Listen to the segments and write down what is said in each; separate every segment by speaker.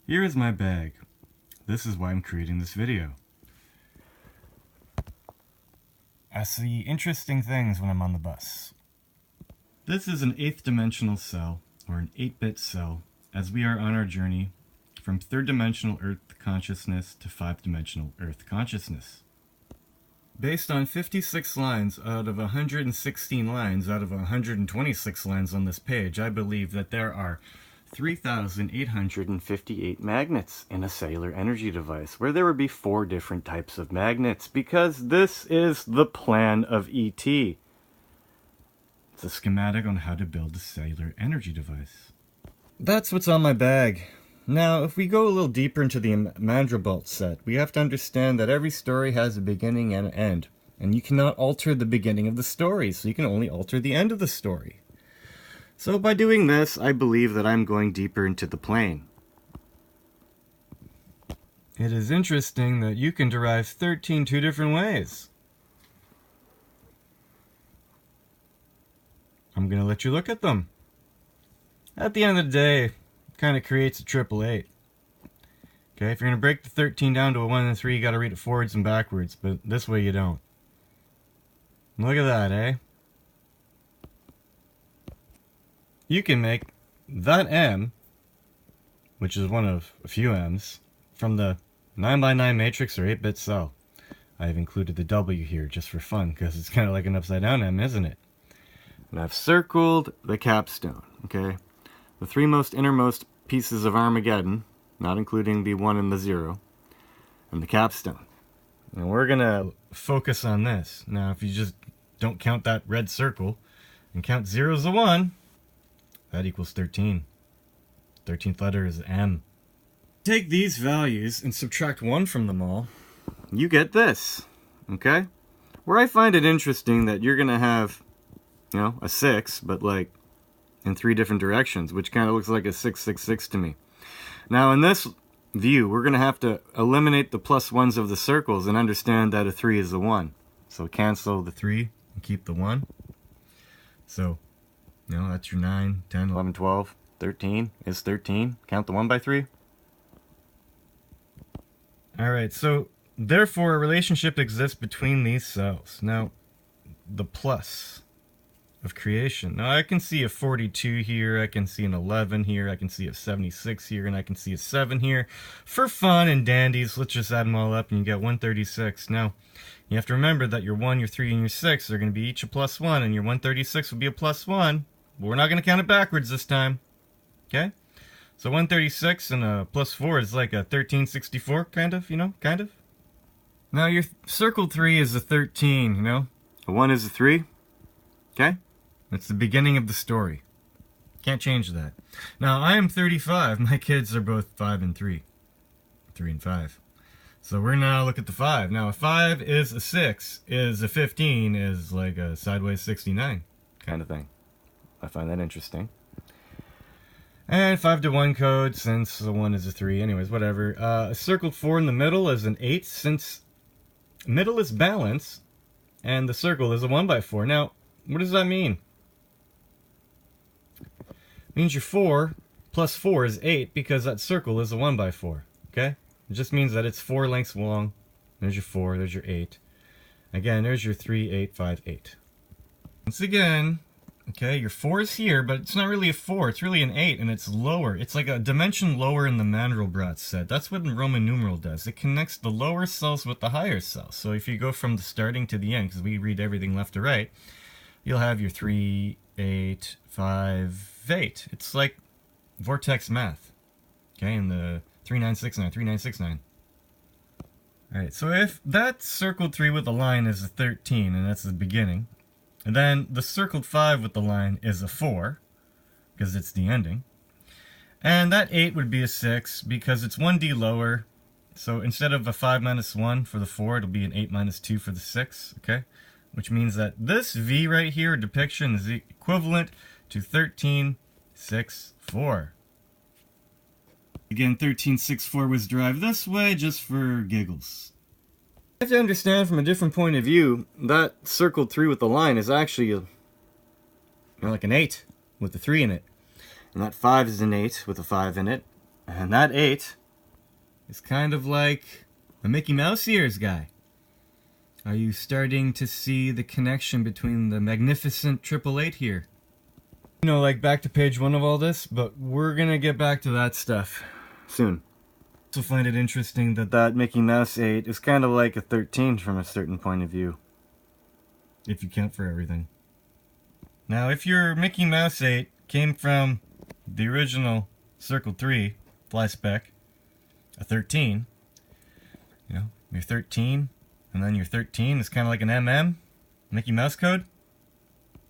Speaker 1: Here is my bag. This is why I'm creating this video. I see interesting things when I'm on the bus. This is an 8th dimensional cell, or an 8-bit cell, as we are on our journey from 3rd dimensional Earth consciousness to 5th dimensional Earth consciousness. Based on 56 lines out of 116 lines out of 126 lines on this page, I believe that there are 3,858 magnets in a cellular energy device, where there would be 4 different types of magnets, because this is the plan of ET. It's a schematic on how to build a cellular energy device. That's what's on my bag. Now, if we go a little deeper into the Mandelbrot set, we have to understand that every story has a beginning and an end. And you cannot alter the beginning of the story, so you can only alter the end of the story. So by doing this, I believe that I'm going deeper into the plane. It is interesting that you can derive 13 two different ways. I'm going to let you look at them. At the end of the day, it kind of creates a triple 8. Okay, if you're going to break the 13 down to a 1 and a 3, you got to read it forwards and backwards, but this way you don't. Look at that, eh? You can make that M, which is one of a few M's, from the 9x9 matrix or 8-bit cell. I have included the W here just for fun, because it's kind of like an upside down M, isn't it? And I've circled the capstone, okay? The 3 most innermost pieces of Armageddon, not including the 1 and the 0, and the capstone. And we're going to focus on this. Now, if you just don't count that red circle and count 0 as a 1, that equals 13. 13th letter is M. Take these values and subtract 1 from them all. You get this, okay? Where I find it interesting that you're going to have, you know, a 6, but like in 3 different directions, which kind of looks like a 666 to me. Now in this view, we're going to have to eliminate the +1s of the circles and understand that a 3 is a 1. So cancel the 3 and keep the 1. So, you know, that's your 9, 10, 11, 12, 13 is 13. Count the 1 by 3. Alright, so therefore a relationship exists between these cells. Now, the plus of creation. Now I can see a 42 here, I can see an 11 here, I can see a 76 here, and I can see a 7 here. For fun and dandies, let's just add them all up and you get 136. Now, you have to remember that your 1, your 3, and your 6 are going to be each a +1, and your 136 will be a +1. But we're not going to count it backwards this time. Okay? So 136 and a +4 is like a 1364, kind of, you know, kind of. Now your circle 3 is a 13, you know. A 1 is a 3. Okay? That's the beginning of the story. Can't change that. Now, I am 35. My kids are both 5 and 3. 3 and 5. So we're now look at the 5. Now, a 5 is a 6, is a 15, is like a sideways 69 kind of thing. I find that interesting. And 5 to 1 code, since the 1 is a 3. Anyways, whatever. A circled 4 in the middle is an 8, since middle is balance, and the circle is a 1 by 4. Now, what does that mean? It means your 4 plus 4 is 8, because that circle is a 1 by 4. Okay? It just means that it's 4 lengths long. There's your 4, there's your 8. Again, there's your 3, 8, 5, 8. Once again, okay, your 4 is here, but it's not really a 4, it's really an 8, and it's lower. It's like a dimension lower in the Mandelbrot set. That's what Roman numeral does. It connects the lower cells with the higher cells. So if you go from the starting to the end, because we read everything left to right, you'll have your 3, 8, 5, 8. It's like vortex math. Okay, and the 3969, 3969. Alright, so if that circled 3 with a line is a 13, and that's the beginning, and then the circled 5 with the line is a 4, because it's the ending, and that 8 would be a 6, because it's 1D lower, so instead of a 5 minus 1 for the 4, it'll be an 8 minus 2 for the 6, okay? Which means that this V right here, depiction, is equivalent to 1364. Again, 1364 was derived this way just for giggles. You have to understand from a different point of view, that circled 3 with the line is actually like an 8 with a 3 in it. And that 5 is an 8 with a 5 in it. And that 8 is kind of like a Mickey Mouse ears guy. Are you starting to see the connection between the magnificent 888 here? You know, like back to page 1 of all this, but we're gonna get back to that stuff soon. I also find it interesting that that Mickey Mouse 8 is kind of like a 13 from a certain point of view. If you count for everything. Now, if your Mickey Mouse 8 came from the original Circle 3 fly spec, a 13, you know, you're 13, and then your 13 is kind of like an Mickey Mouse code.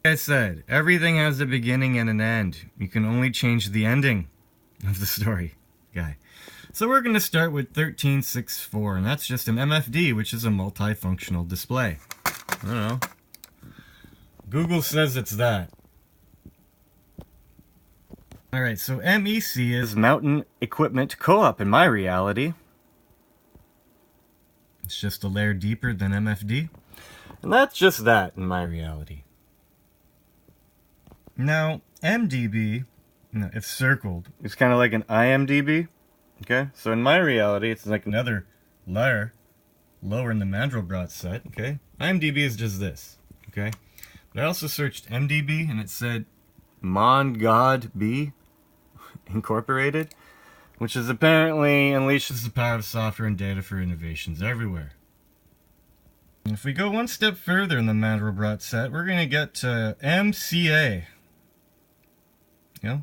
Speaker 1: Like I said, everything has a beginning and an end. You can only change the ending of the story, guy. So we're going to start with 1364, and that's just an MFD, which is a multifunctional display. I don't know. Google says it's that. Alright, so MEC is Mountain Equipment Co-op in my reality. It's just a layer deeper than MFD. And that's just that in my reality. Now, MDB, if circled, is kind of like an IMDB. Okay, so in my reality, it's like another layer lower in the Mandelbrot set. Okay, IMDB is just this. Okay, but I also searched MDB and it said MonGodB Incorporated, which is apparently unleashes the power of software and data for innovations everywhere. And if we go one step further in the Mandelbrot set, we're going to get to MCA. You know,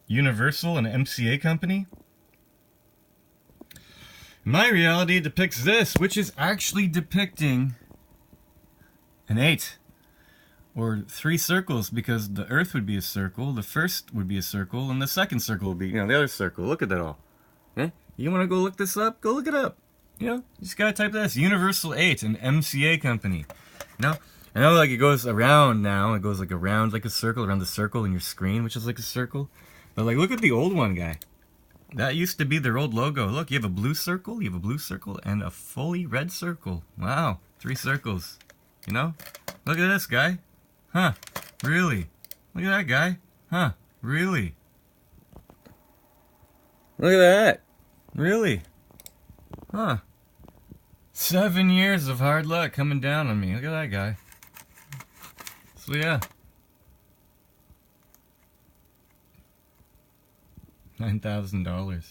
Speaker 1: Universal, an MCA company. My reality depicts this, which is actually depicting an 8. Or 3 circles, because the Earth would be a circle, the first would be a circle, and the second circle would be, you know, the other circle. Look at that all. Eh? You want to go look this up? Go look it up. You know, you just gotta type this. Universal 8, an MCA company. You know? I know, like, it goes around now. It goes, like, around like a circle, around the circle in your screen, which is like a circle. But, like, look at the old one, guy. That used to be their old logo. Look, you have a blue circle, and a fully red circle. Wow, 3 circles. You know? Look at this, guy. Huh, really? Look at that, guy. Huh, really? Look at that. Really? Huh. 7 years of hard luck coming down on me. Look at that guy. So, yeah. $9,000.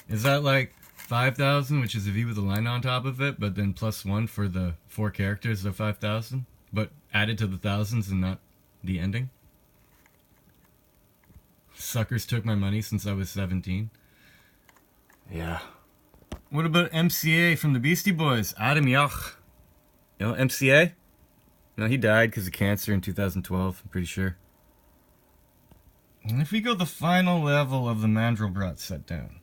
Speaker 1: Is that like 5,000, which is a V with a line on top of it, but then +1 for the 4 characters of 5,000, but added to the thousands and not the ending? Suckers took my money since I was 17. Yeah. What about MCA from the Beastie Boys? Adam Yauch. You know, MCA? You know, he died because of cancer in 2012, I'm pretty sure. And if we go the final level of the Mandelbrot set down,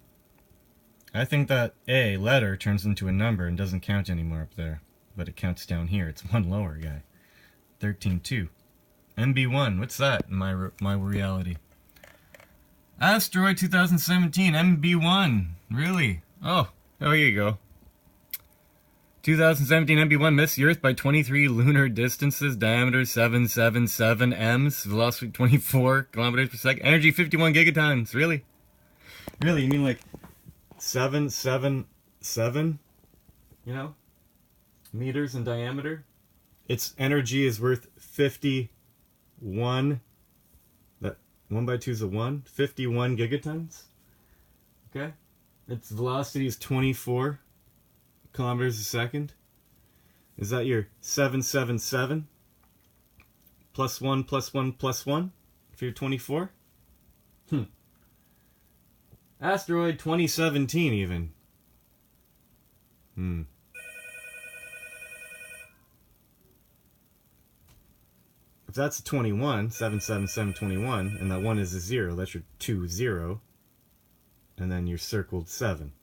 Speaker 1: I think that A, letter, turns into a number and doesn't count anymore up there. But it counts down here. It's 1 lower, guy. 13.2. MB1, what's that in my reality? Asteroid 2017, MB1. Really? Oh, here you go. 2017 MB1 missed the Earth by 23 lunar distances, diameter 777 Ms, velocity 24 kilometers per second, energy 51 gigatons. Really? Really? You mean like 777, you know, meters in diameter? Its energy is worth 51, that 1 by 2 is a 1, 51 gigatons. Okay? Its velocity is 24 kilometers a second. Is that your 777 plus 1 plus 1 plus 1 for your 24? Asteroid 2017 even. If that's a 21, 77721, and that 1 is a 0, that's your 20, and then you're circled 7.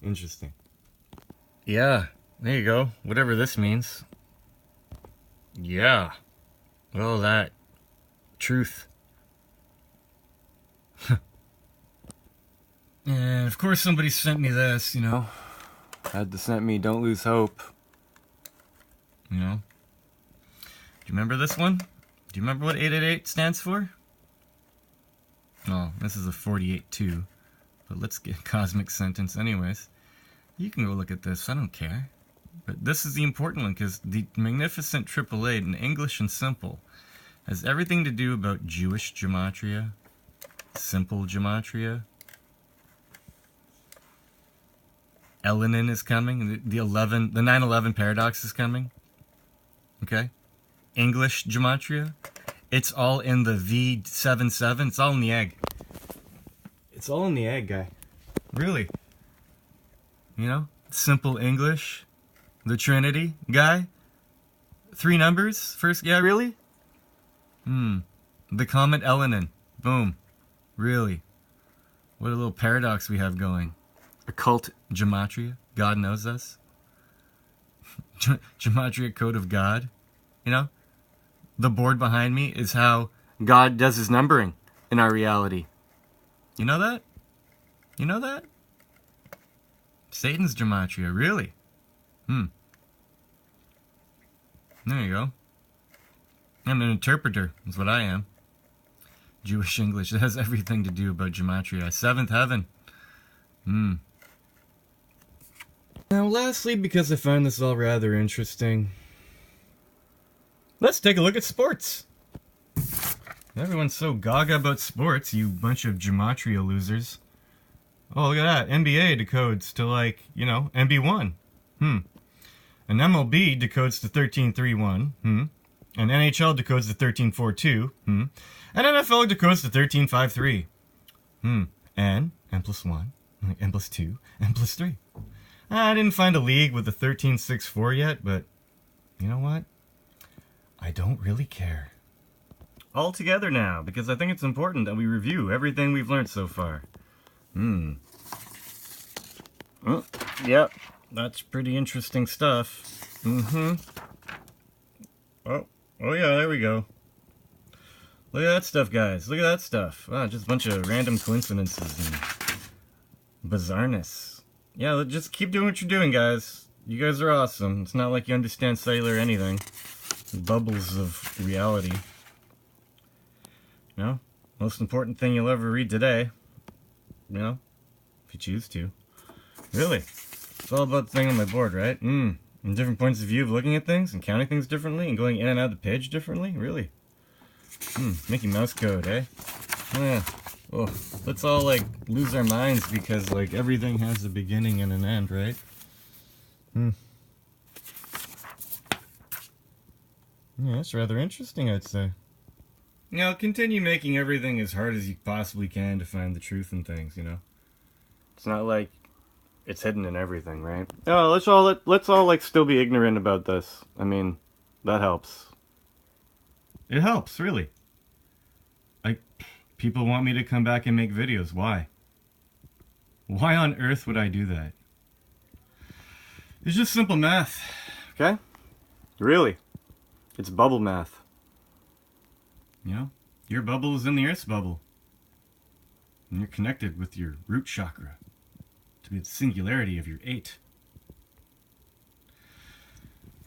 Speaker 1: Interesting. Yeah, there you go. Whatever this means. Yeah. Well, that. Truth. And of course somebody sent me this, you know. Had to send me Don't Lose Hope. You know. Do you remember this one? Do you remember what 888 stands for? Oh, this is a 48 too. But let's get cosmic sentence anyways. You can go look at this, I don't care. But this is the important one, because the magnificent triple eight in English and simple has everything to do about Jewish gematria, simple gematria. Elenin is coming, the 9/11 paradox is coming. Okay? English gematria. It's all in the V77. It's all in the egg. It's all in the egg, guy. Really. You know? Simple English. The Trinity, guy. 3 numbers. First, yeah, really? The comet Elenin. Boom. Really. What a little paradox we have going. Occult gematria. God knows us. Gematria code of God. You know? The board behind me is how God does his numbering in our reality. You know that? You know that? Satan's gematria, really? There you go. I'm an interpreter, is what I am. Jewish English, it has everything to do about gematria. 7th heaven. Now lastly, because I find this all rather interesting, let's take a look at sports. Everyone's so gaga about sports, you bunch of gematria losers. Oh, look at that. NBA decodes to, like, you know, MB1. An MLB decodes to 1331. And NHL decodes to 1342. And NFL decodes to 1353. And N+1, N+2, N+3. I didn't find a league with the 1364 yet, but you know what? I don't really care. All together now, because I think it's important that we review everything we've learned so far. Oh, yep, that's pretty interesting stuff. Oh yeah, there we go. Look at that stuff, guys. Look at that stuff. Wow, just a bunch of random coincidences and bizarreness. Yeah, just keep doing what you're doing, guys. You guys are awesome. It's not like you understand cellular or anything. Bubbles of reality. You know, most important thing you'll ever read today. You know, if you choose to. Really. It's all about the thing on my board, right? And different points of view of looking at things and counting things differently and going in and out of the page differently? Really? Mickey Mouse code, eh? Yeah. Oh, let's all, like, lose our minds because, like, everything has a beginning and an end, right? Yeah, that's rather interesting, I'd say. Now, continue making everything as hard as you possibly can to find the truth in things, you know? It's not like it's hidden in everything, right? No, let's all like still be ignorant about this. I mean, that helps. It helps, really. Like, people want me to come back and make videos. Why? Why on earth would I do that? It's just simple math. Okay? Really. It's bubble math. You know? Your bubble is in the Earth's bubble. And you're connected with your root chakra to be the singularity of your 8.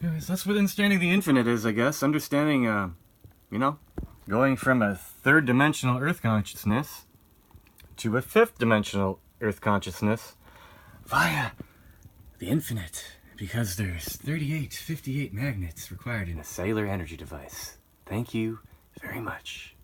Speaker 1: Anyways, that's what understanding the infinite is, I guess. Understanding, you know, going from a 3rd dimensional Earth consciousness to a 5th dimensional Earth consciousness via the infinite. Because there's 3858 magnets required in a cellular energy device. Thank you very much.